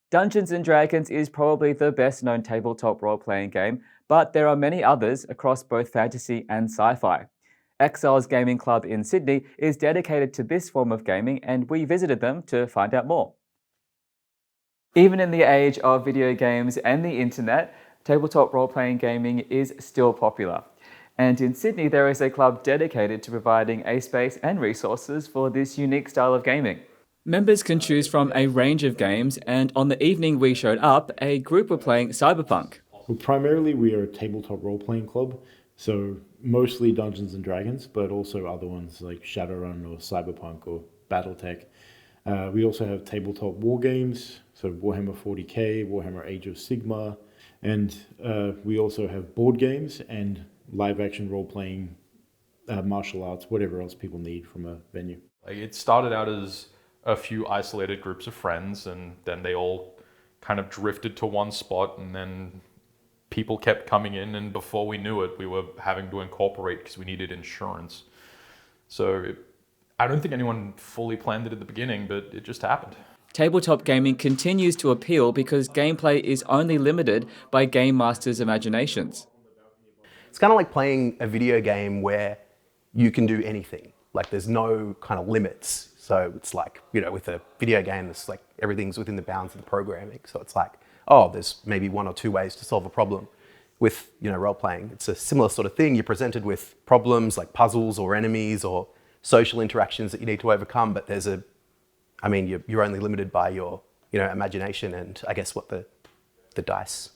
Dungeons & Dragons is probably the best known tabletop role-playing game, but there are many others across both fantasy and sci-fi. Exiles Gaming Club in Sydney is dedicated to this form of gaming, and we visited them to find out more. Even in the age of video games and the internet, tabletop role-playing gaming is still popular. And in Sydney, there is a club dedicated to providing a space and resources for this unique style of gaming. Members can choose from a range of games, and on the evening we showed up, a group were playing Cyberpunk. Well, primarily we are a tabletop role-playing club, so mostly Dungeons and Dragons, but also other ones like Shadowrun or Cyberpunk or Battletech. We also have tabletop war games, so Warhammer 40k, Warhammer Age of Sigmar, and we also have board games and live-action role-playing, martial arts, whatever else people need from a venue. It started out as a few isolated groups of friends, and then they all kind of drifted to one spot, and then people kept coming in, and before we knew it, we were having to incorporate because we needed insurance. So I don't think anyone fully planned it at the beginning, but it just happened. Tabletop gaming continues to appeal because gameplay is only limited by game masters' imaginations. It's kind of like playing a video game where you can do anything. Like there's no kind of limits. So it's like, with a video game, it's like everything's within the bounds of the programming. So it's like, oh, there's maybe one or two ways to solve a problem. With, role-playing, it's a similar sort of thing. You're presented with problems like puzzles or enemies or social interactions that you need to overcome, but you're only limited by your, imagination and I guess what the dice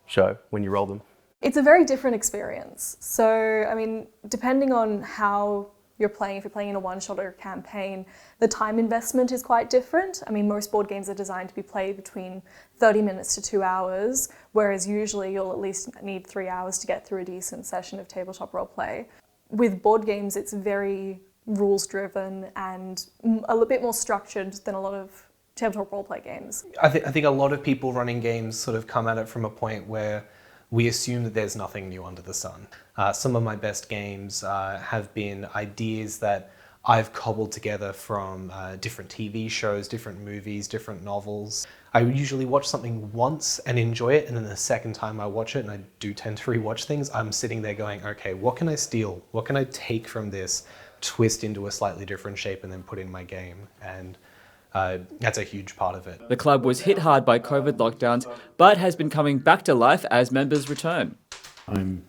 show when you roll them. It's a very different experience. So, depending on how you're playing, if you're playing in a one-shot or a campaign, the time investment is quite different. Most board games are designed to be played between 30 minutes to 2 hours, whereas usually you'll at least need 3 hours to get through a decent session of tabletop roleplay. With board games, it's very rules-driven and a little bit more structured than a lot of tabletop roleplay games. I think a lot of people running games sort of come at it from a point where we assume that there's nothing new under the sun. Some of my best games have been ideas that I've cobbled together from different TV shows, different movies, different novels. I usually watch something once and enjoy it, and then the second time I watch it, and I do tend to rewatch things, I'm sitting there going, okay, what can I steal? What can I take from this, twist into a slightly different shape, and then put in my game? And that's a huge part of it. The club was hit hard by COVID lockdowns, but has been coming back to life as members return. I'm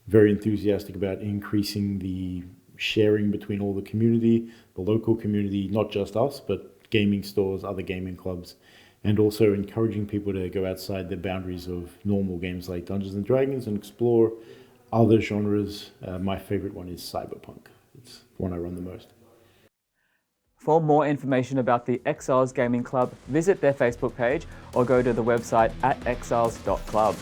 very enthusiastic about increasing the sharing between all the community, the local community, not just us, but gaming stores, other gaming clubs, and also encouraging people to go outside the boundaries of normal games like Dungeons and Dragons and explore other genres. My favorite one is Cyberpunk. It's the one I run the most. For more information about the Exiles Gaming Club, visit their Facebook page or go to the website at exiles.club.